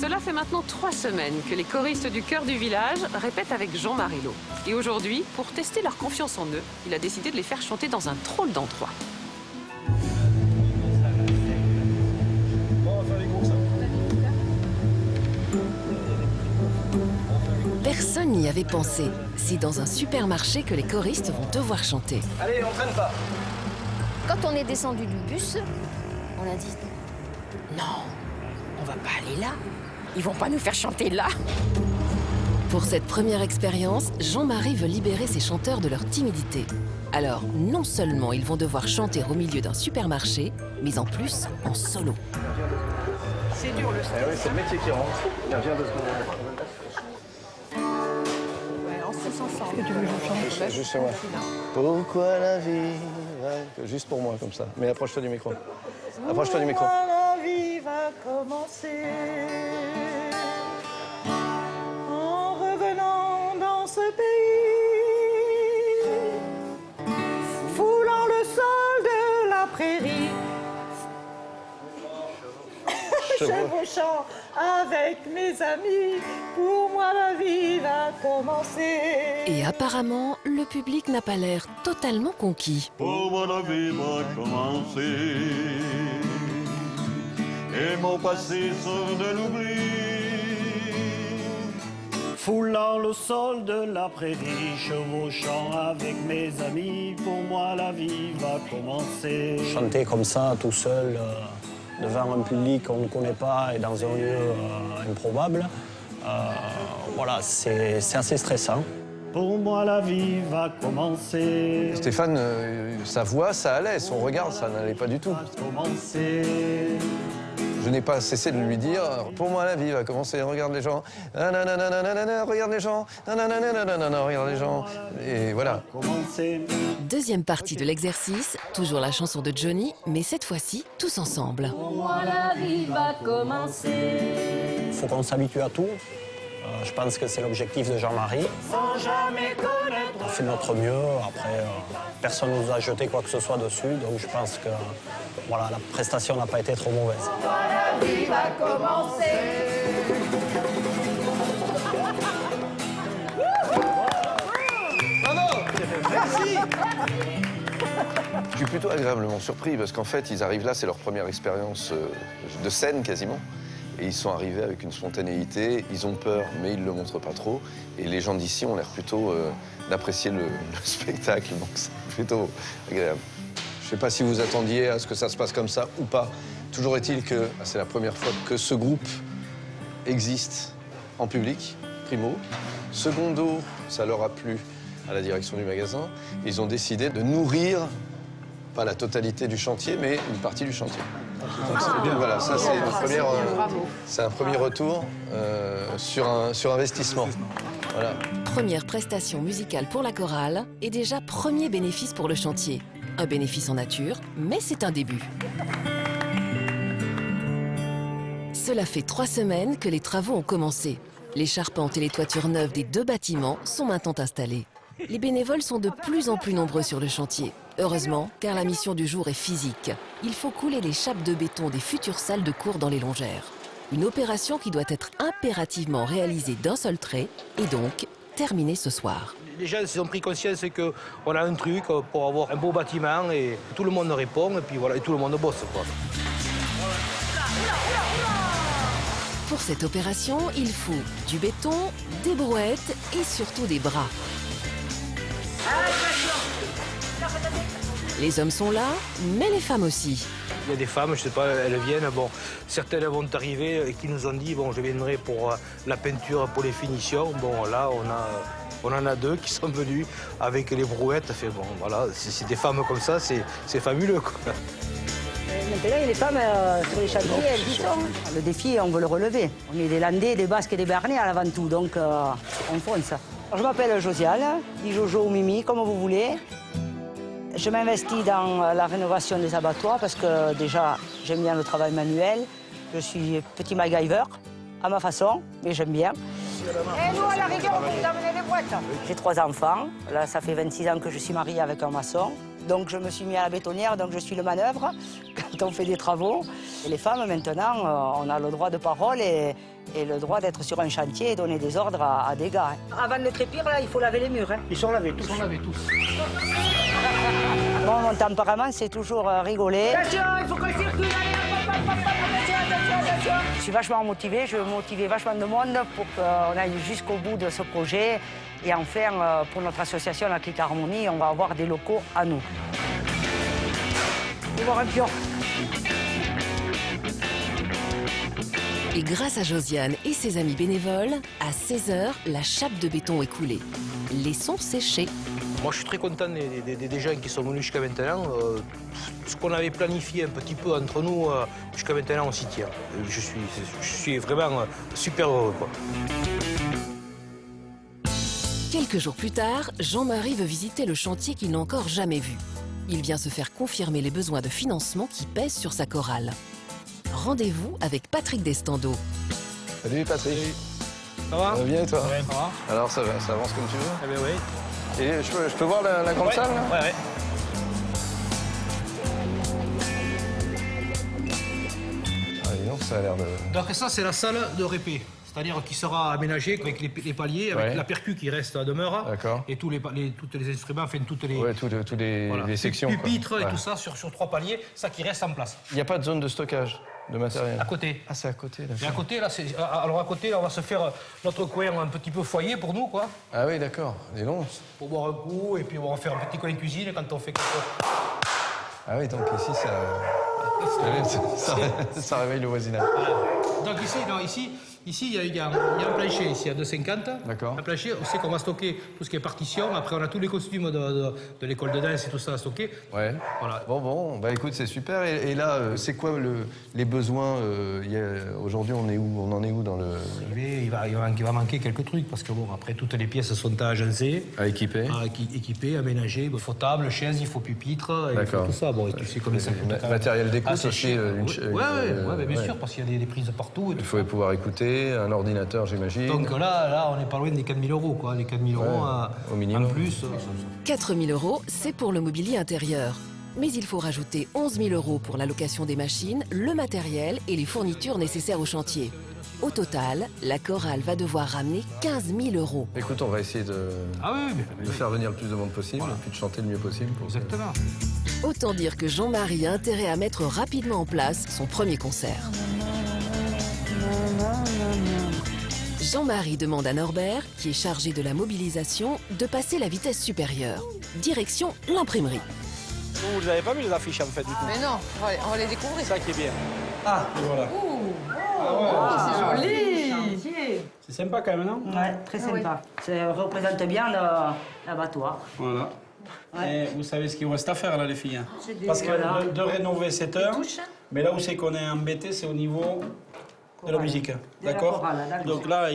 Cela fait maintenant 3 semaines que les choristes du chœur du village répètent avec Jean-Marie Lot. Et aujourd'hui, pour tester leur confiance en eux, il a décidé de les faire chanter dans un drôle d'endroit. Personne n'y avait pensé. C'est dans un supermarché que les choristes vont devoir chanter. Allez, on traîne pas. Quand on est descendu du bus, on a dit non, on va pas aller là. Ils vont pas nous faire chanter là. Pour cette première expérience, Jean-Marie veut libérer ses chanteurs de leur timidité. Alors, non seulement ils vont devoir chanter au milieu d'un supermarché, mais en plus en solo. C'est dur le stress. Eh oui, c'est le métier qui rentre. Viens 2 secondes. On se laisse ensemble. Est-ce que tu veux que je chante? Juste moi. Pourquoi la vie va... Juste pour moi, comme ça. Mais approche-toi du micro. Approche-toi du micro. Pourquoi la vie va commencer en revenant dans ce pays, foulant le sol de la prairie, chevauchant avec mes amis, pour moi la vie va commencer. Et apparemment, le public n'a pas l'air totalement conquis. Pour moi la vie va commencer et mon passé sort de l'oubli. Foulant le sol de la prairie, chevauchant avec mes amis, pour moi la vie va commencer. Chanter comme ça, tout seul, devant un public qu'on ne connaît pas et dans un lieu improbable, voilà, c'est assez stressant. Pour moi la vie va commencer. Stéphane, sa voix, ça allait. Son regard, ça n'allait pas du tout. Commencer. Je n'ai pas cessé de lui dire, pour moi la vie va commencer, regarde les gens, nanana, regarde les gens, nanana, regarde les gens, et voilà. Commencer. Deuxième partie de l'exercice, toujours la chanson de Johnny, mais cette fois-ci, tous ensemble. Pour moi la vie va commencer. Il faut qu'on s'habitue à tout. Je pense que c'est l'objectif de Jean-Marie. Sans jamais connaître. On fait de notre mieux. Après, personne ne nous a jeté quoi que ce soit dessus. Donc je pense que voilà, la prestation n'a pas été trop mauvaise. La vie va commencer. Merci. Je suis plutôt agréablement surpris parce qu'en fait, ils arrivent là, c'est leur première expérience de scène quasiment. Et ils sont arrivés avec une spontanéité, ils ont peur, mais ils ne le montrent pas trop. Et les gens d'ici ont l'air plutôt d'apprécier le spectacle, donc c'est plutôt agréable. Je ne sais pas si vous attendiez à ce que ça se passe comme ça ou pas. Toujours est-il que c'est la première fois que ce groupe existe en public, primo. Secondo, ça leur a plu à la direction du magasin. Ils ont décidé de nourrir, pas la totalité du chantier, mais une partie du chantier. Donc, voilà, ça c'est un premier retour sur investissement. Voilà. Première prestation musicale pour la chorale et déjà premier bénéfice pour le chantier. Un bénéfice en nature, mais c'est un début. Cela fait 3 semaines que les travaux ont commencé. Les charpentes et les toitures neuves des 2 bâtiments sont maintenant installées. Les bénévoles sont de plus en plus nombreux sur le chantier. Heureusement, car la mission du jour est physique. Il faut couler les chapes de béton des futures salles de cours dans les longères. Une opération qui doit être impérativement réalisée d'un seul trait et donc terminée ce soir. Les gens ont pris conscience qu'on a un truc pour avoir un beau bâtiment et tout le monde répond et puis voilà, et tout le monde bosse, quoi. Pour cette opération, il faut du béton, des brouettes et surtout des bras. Les hommes sont là, mais les femmes aussi. Il y a des femmes, je sais pas, elles viennent, bon, certaines vont arriver et qui nous ont dit, bon, je viendrai pour la peinture, pour les finitions. Bon, là, on en a 2 qui sont venus avec les brouettes. Fait, bon, voilà, c'est des femmes comme ça, c'est fabuleux, quoi. Maintenant, les femmes sur les chantiers, elles y sont. Le défi, on veut le relever. On est des Landais, des Basques et des Béarnais avant tout, donc on fonce. Je m'appelle Josiane, dit Jojo ou Mimi, comme vous voulez. Je m'investis dans la rénovation des abattoirs parce que déjà, j'aime bien le travail manuel. Je suis petit MacGyver, à ma façon, mais j'aime bien. Et nous, à la rigueur, on peut vous amener les boîtes. J'ai 3 enfants. Là, ça fait 26 ans que je suis mariée avec un maçon. Donc, je me suis mis à la bétonnière, donc je suis le manœuvre quand on fait des travaux. Et les femmes, maintenant, on a le droit de parole et le droit d'être sur un chantier et donner des ordres à des gars. Avant de crépir, là, il faut laver les murs. Ils sont lavés tous. Bon, mon tempérament, c'est toujours rigoler. Attention, il faut qu'on circule. Je suis vachement motivée, je veux motiver vachement de monde pour qu'on aille jusqu'au bout de ce projet. Et enfin, pour notre association, la Clique Harmonie, on va avoir des locaux à nous. On va voir un pion. Et grâce à Josiane et ses amis bénévoles, à 16h, la chape de béton est coulée. Les sons séchés. Moi, je suis très content des gens qui sont venus jusqu'à maintenant. Ce qu'on avait planifié un petit peu entre nous, jusqu'à maintenant, on s'y tient. Je suis vraiment super heureux, quoi. Quelques jours plus tard, Jean-Marie veut visiter le chantier qu'il n'a encore jamais vu. Il vient se faire confirmer les besoins de financement qui pèsent sur sa chorale. Rendez-vous avec Patrick Destando. Salut Patrick. Ça va? Bien et toi? Ouais, ça va. Alors ça avance comme tu veux? Eh bien oui. Et je peux voir la grande salle là? Ouais. Ah, dis donc, ça a l'air de... Donc ça, c'est la salle de répé. C'est-à-dire qui sera aménagée avec les paliers, avec la percu qui reste à demeure. D'accord. Et tous les instruments, enfin toutes les... Ouais, toutes les sections. Pupitres et Ouais. tout ça sur 3 paliers, ça qui reste en place. Il n'y a pas de zone de stockage de matériel? À côté. Ah, c'est à côté, Et à d'accord. côté, là, alors à côté, là, on va se faire notre coin un petit peu foyer pour nous, quoi. Ah oui, d'accord. Dis donc. Pour boire un coup, et puis on va faire un petit coin cuisine quand on fait quelque chose. Ah oui, donc ici, ça réveille le voisinage. Donc ici, il y a un plancher ici à 2,50. D'accord. Un plancher, on sait qu'on va stocker tout ce qui est partition. Après, on a tous les costumes de l'école de danse et tout ça à stocker. Ouais. Voilà. Bon, bah écoute, c'est super. Et là, c'est quoi les besoins aujourd'hui, on en est où dans le... Il va manquer quelques trucs parce que bon, après, toutes les pièces sont à agencer. À équiper? Équipées, aménagées. Il faut table, chaise, il faut pupitre, il faut tout ça. Bon, et tu sais comment ça coûte. Matériel d'écoute c'est aussi. cher. Ouais, bien sûr, parce qu'il y a des prises partout. Et Il tout faut ça. pouvoir écouter, un ordinateur, j'imagine. Donc là, on n'est pas loin des 4 000 €, quoi. Les 4 000 euros au minimum. en plus. 4 000 €, c'est pour le mobilier intérieur. Mais il faut rajouter 11 000 € pour la location des machines, le matériel et les fournitures nécessaires au chantier. Au total, la chorale va devoir ramener 15 000 €. Écoute, on va essayer de faire venir le plus de monde possible et puis de chanter le mieux possible. Exactement. Autant dire que Jean-Marie a intérêt à mettre rapidement en place son premier concert. Jean-Marie demande à Norbert, qui est chargé de la mobilisation, de passer la vitesse supérieure. Direction l'imprimerie. Vous n'avez pas vu les affiches en fait du tout? Mais non, on va les découvrir. C'est ça qui est bien. Ah, et voilà. C'est joli. C'est sympa quand même, non? Ouais, très sympa. Ça représente bien l'abattoir. Voilà. Ouais. Et vous savez ce qu'il vous reste à faire là, les filles? Parce que Voilà. de rénover 7 heures, mais là où c'est qu'on est embêté, c'est au niveau de la musique. la D'accord? chorale, d'accord. Donc là,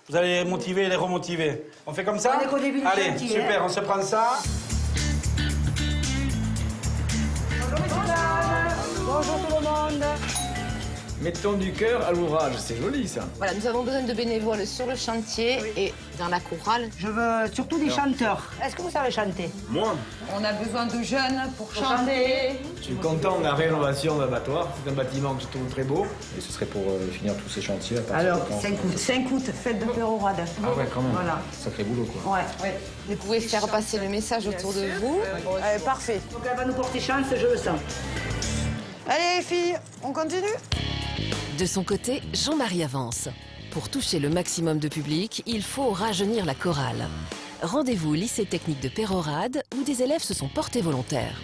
vous allez les motiver et les remotiver. On fait comme ça? On est qu'au début du Allez, chantier, super, hein. on se prend ça. Bonjour tout le monde. Mettons du cœur à l'ouvrage, c'est joli ça. Voilà, nous avons besoin de bénévoles sur le chantier et dans la chorale. Je veux surtout des chanteurs. Est-ce que vous savez chanter? Moi, On a besoin de jeunes pour chanter. je suis content de la rénovation de l'abattoir. C'est un bâtiment que je trouve très beau. Et ce serait pour finir tous ces chantiers à partir Alors, de quand? 5 août, fête de Pérorade. Ah ouais, quand même. Voilà. Sacré boulot quoi. Ouais. Vous pouvez faire passer le message autour de vous. Parfait. Donc elle va nous porter chance, je le sens. Allez les filles, on continue? De son côté, Jean-Marie avance. Pour toucher le maximum de public, il faut rajeunir la chorale. Rendez-vous au lycée technique de Pérorade, où des élèves se sont portés volontaires.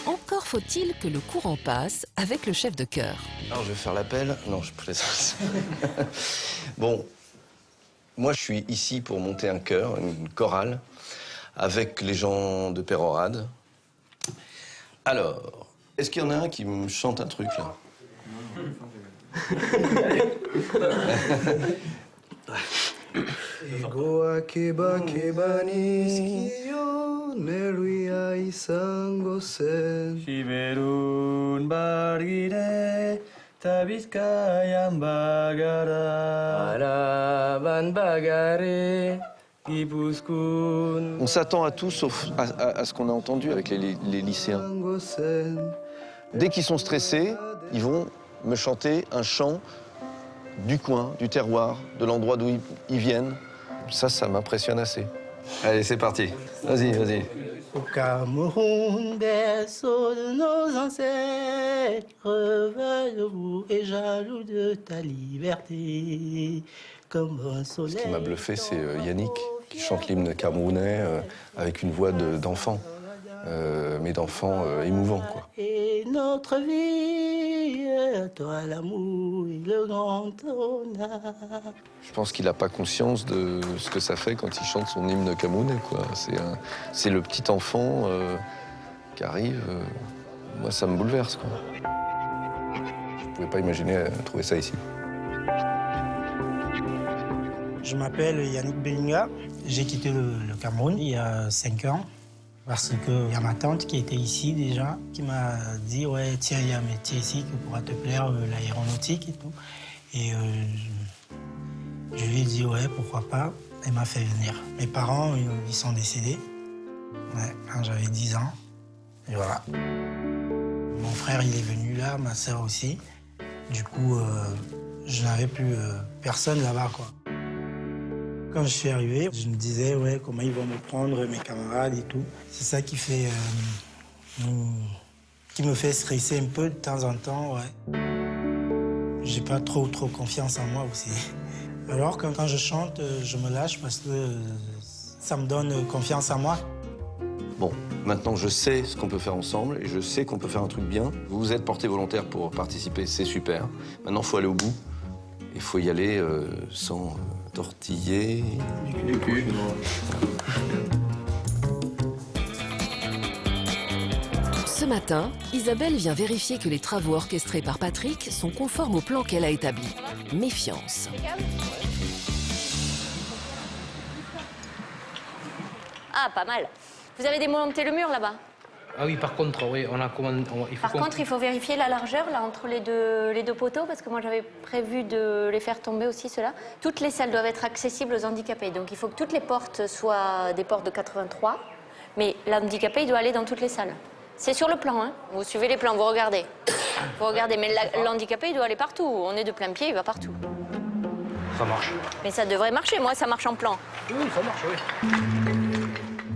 Encore faut-il que le courant passe avec le chef de chœur. Alors, je vais faire l'appel. Non, je plaisante. Bon, moi, je suis ici pour monter un chœur, une chorale, avec les gens de Pérorade. Alors, est-ce qu'il y en a un qui me chante un truc, là? On s'attend à tout sauf à ce qu'on a entendu avec les lycéens. Dès qu'ils sont stressés, ils vont me chanter un chant du coin, du terroir, de l'endroit d'où ils viennent. Ça m'impressionne assez. Allez, c'est parti. Vas-y, vas-y. Au Cameroun, berceau de nos ancêtres, debout et jaloux de ta liberté. Comme un soleil. Ce qui m'a bluffé, c'est Yannick, qui chante l'hymne camerounais avec une voix d'enfant, mais d'enfant émouvant, quoi. Et notre vie, toi l'amour et le grand honneur. Je pense qu'il n'a pas conscience de ce que ça fait quand il chante son hymne camerounais, quoi. C'est le petit enfant qui arrive. Moi, ça me bouleverse, quoi. Je ne pouvais pas imaginer trouver ça ici. Je m'appelle Yannick Belinga. J'ai quitté le Cameroun il y a 5 ans. Parce qu'il y a ma tante qui était ici déjà, qui m'a dit « Ouais, tiens, il y a un métier ici qui pourra te plaire, l'aéronautique et tout. » Et je lui ai dit « Ouais, pourquoi pas ?» Elle m'a fait venir. Mes parents, ils sont décédés quand j'avais 10 ans. Et voilà. Mon frère, il est venu là, ma sœur aussi. Du coup, je n'avais plus personne là-bas, quoi. Quand je suis arrivé, je me disais, ouais, comment ils vont me prendre, mes camarades et tout. C'est ça qui me fait stresser un peu de temps en temps, ouais. J'ai pas trop confiance en moi aussi. Alors quand je chante, je me lâche parce que ça me donne confiance en moi. Bon, maintenant je sais ce qu'on peut faire ensemble et je sais qu'on peut faire un truc bien. Vous vous êtes porté volontaire pour participer, c'est super. Maintenant, il faut aller au bout. Il faut y aller sans tortiller. Du cul. Ce matin, Isabelle vient vérifier que les travaux orchestrés par Patrick sont conformes au plan qu'elle a établi. Méfiance. Ah, pas mal. Vous avez démonté le mur là-bas? Ah oui, par contre, oui, on a commandé. Par contre, il faut vérifier la largeur là entre les deux poteaux parce que moi j'avais prévu de les faire tomber aussi ceux-là. Toutes les salles doivent être accessibles aux handicapés, donc il faut que toutes les portes soient des portes de 83, mais l'handicapé il doit aller dans toutes les salles. C'est sur le plan, hein. Vous suivez les plans, vous regardez. Vous regardez, mais l'handicapé il doit aller partout. On est de plein pied, il va partout. Ça marche. Mais ça devrait marcher, moi ça marche en plan. Oui, ça marche, oui.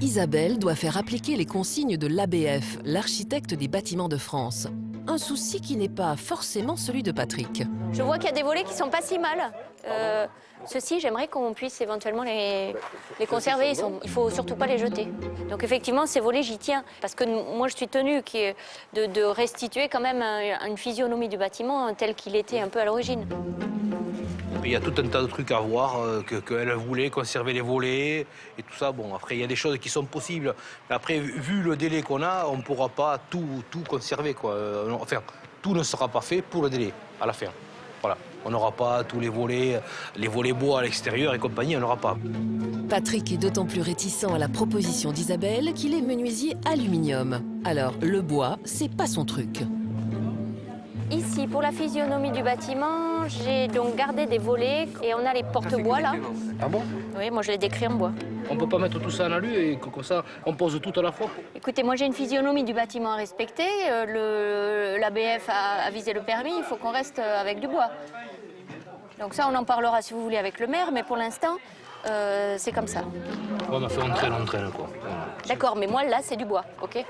Isabelle doit faire appliquer les consignes de l'ABF, l'architecte des bâtiments de France. Un souci qui n'est pas forcément celui de Patrick. Je vois qu'il y a des volets qui sont pas si mal. Ceux-ci, j'aimerais qu'on puisse éventuellement les conserver. Il faut surtout pas les jeter. Donc effectivement, ces volets, j'y tiens. Parce que moi, je suis tenue de restituer quand même une physionomie du bâtiment tel qu'il était un peu à l'origine. Il y a tout un tas de trucs à voir, qu'elle voulait conserver les volets et tout ça. Bon, après, il y a des choses qui sont possibles. Mais après, vu le délai qu'on a, on ne pourra pas tout conserver, quoi. Enfin, tout ne sera pas fait pour le délai, à la fin. Voilà. On n'aura pas tous les volets bois à l'extérieur et compagnie, on n'aura pas. Patrick est d'autant plus réticent à la proposition d'Isabelle qu'il est menuisier aluminium. Alors, le bois, c'est pas son truc. Ici, pour la physionomie du bâtiment, j'ai donc gardé des volets et on a les porte-bois là. Ah bon? Oui, moi je les décris en bois. On peut pas mettre tout ça en alu et comme ça, on pose tout à la fois? Écoutez, moi j'ai une physionomie du bâtiment à respecter. L'ABF a visé le permis, il faut qu'on reste avec du bois. Donc ça, on en parlera si vous voulez avec le maire, mais pour l'instant, c'est comme ça. Ouais, on a fait on traîne, quoi. D'accord, mais moi là, c'est du bois, ok?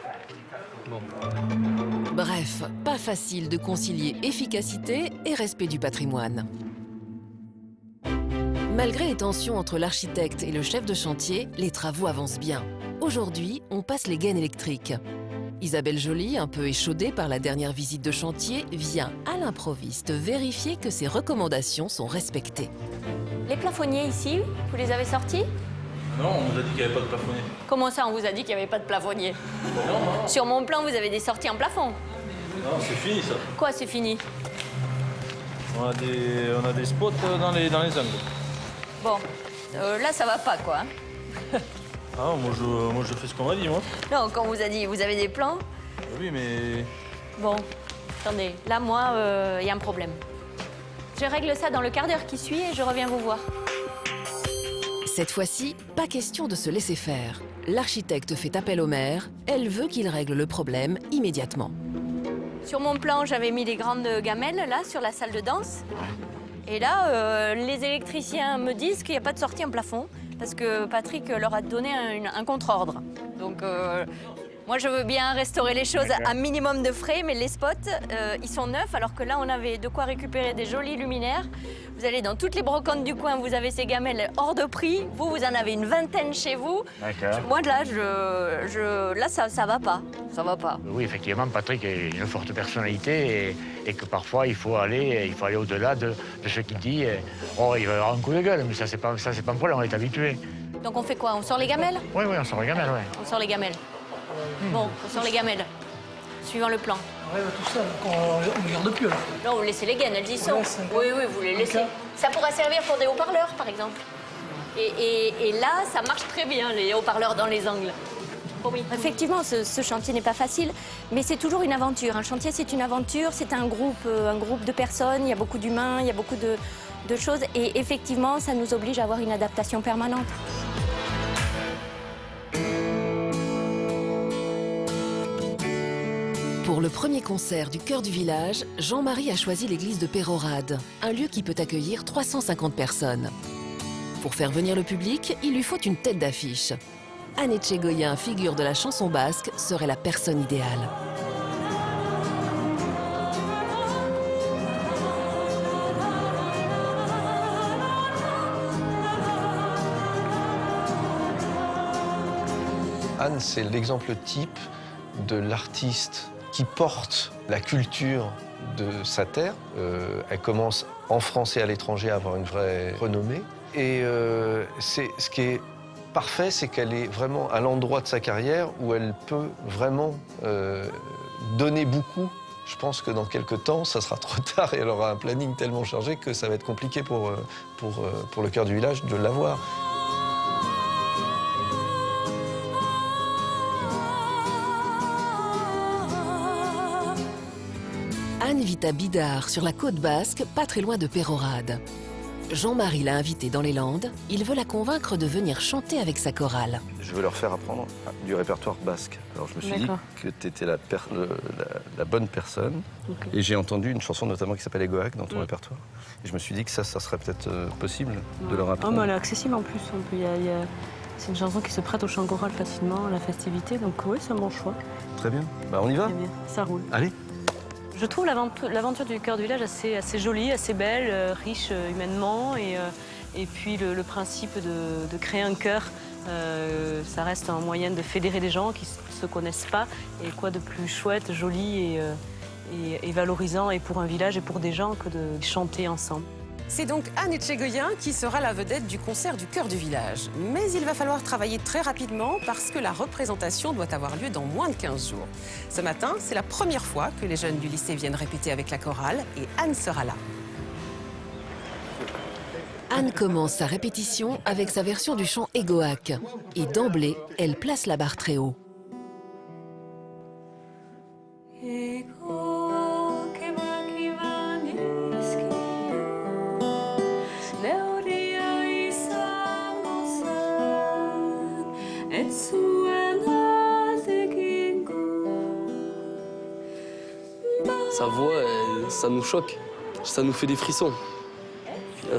Bon. Bref, pas facile de concilier efficacité et respect du patrimoine. Malgré les tensions entre l'architecte et le chef de chantier, les travaux avancent bien. Aujourd'hui, on passe les gaines électriques. Isabelle Joly, un peu échaudée par la dernière visite de chantier, vient à l'improviste vérifier que ses recommandations sont respectées. Les plafonniers ici, vous les avez sortis? Non, on nous a dit qu'il n'y avait pas de plafonnier. Comment ça, on vous a dit qu'il n'y avait pas de plafonnier? Non. Sur mon plan, vous avez des sorties en plafond. Non, c'est fini ça. Quoi, c'est fini? On a des spots dans les angles. Bon, Là, ça va pas, quoi. Ah, moi je fais ce qu'on m'a dit, moi. Non, quand on vous a dit, vous avez des plans? Oui, mais... Bon, attendez, là, moi, il y a un problème. Je règle ça dans le quart d'heure qui suit et je reviens vous voir. Cette fois-ci, pas question de se laisser faire. L'architecte fait appel au maire, elle veut qu'il règle le problème immédiatement. Sur mon plan, j'avais mis les grandes gamelles, là, sur la salle de danse. Et là, les électriciens me disent qu'il n'y a pas de sortie en plafond, parce que Patrick leur a donné un contre-ordre. Donc, moi, je veux bien restaurer les choses à minimum de frais, mais les spots, ils sont neufs, alors que là, on avait de quoi récupérer des jolis luminaires. Vous allez dans toutes les brocantes du coin, vous avez ces gamelles hors de prix. Vous en avez une vingtaine chez vous. Moi, là, là ça va pas. Ça va pas. Oui, effectivement, Patrick a une forte personnalité et que parfois, il faut aller au-delà de ce qu'il dit. Oh, il va y avoir un coup de gueule, mais ça, c'est pas un problème, on est habitué. Donc, on fait quoi? On sort les gamelles? Oui, on sort les gamelles, oui. On sort les gamelles. Bon, on sort les gamelles, suivant le plan. Ouais, tout ça, on ne regarde plus, alors. Non, vous laissez les gaines, elles y sont. Oui, vous les laissez. Ça pourra servir pour des haut-parleurs, par exemple. Et là, ça marche très bien, les haut-parleurs dans les angles. Oh oui. Effectivement, ce chantier n'est pas facile, mais c'est toujours une aventure. Un chantier, c'est une aventure, c'est un groupe de personnes, il y a beaucoup d'humains, il y a beaucoup de choses. Et effectivement, ça nous oblige à avoir une adaptation permanente. Pour le premier concert du cœur du village, Jean-Marie a choisi l'église de Pérorade, un lieu qui peut accueillir 350 personnes. Pour faire venir le public, il lui faut une tête d'affiche. Anne Etchegoyen, figure de la chanson basque, serait la personne idéale. Anne, c'est l'exemple type de l'artiste qui porte la culture de sa terre. Elle commence en France et à l'étranger à avoir une vraie renommée. Et ce qui est parfait, c'est qu'elle est vraiment à l'endroit de sa carrière où elle peut vraiment donner beaucoup. Je pense que dans quelques temps, ça sera trop tard et elle aura un planning tellement chargé que ça va être compliqué pour le cœur du village de l'avoir. Anne vit à Bidart, sur la côte basque, pas très loin de Pérorade. Jean-Marie l'a invitée dans les Landes. Il veut la convaincre de venir chanter avec sa chorale. Je veux leur faire apprendre du répertoire basque. Alors je me suis dit que tu étais la bonne personne. Okay. Et j'ai entendu une chanson notamment qui s'appelle Egoac dans ton répertoire. Et je me suis dit que ça serait peut-être possible de leur apprendre. Oh, mais elle est accessible en plus. C'est une chanson qui se prête au chant choral facilement, à la festivité. Donc oui, c'est un bon choix. Très bien. Bah, on y va? Très bien. Ça roule. Allez. Je trouve l'aventure du cœur du village assez jolie, assez belle, riche humainement. Et puis le principe de créer un chœur, ça reste un moyen de fédérer des gens qui ne se connaissent pas. Et quoi de plus chouette, joli et valorisant et pour un village et pour des gens que de chanter ensemble. C'est donc Anne Etchegoyen qui sera la vedette du concert du cœur du village. Mais il va falloir travailler très rapidement parce que la représentation doit avoir lieu dans moins de 15 jours. Ce matin, c'est la première fois que les jeunes du lycée viennent répéter avec la chorale et Anne sera là. Anne commence sa répétition avec sa version du chant Egoac. Et d'emblée, elle place la barre très haut. Sa voix, ça nous choque, ça nous fait des frissons. Là,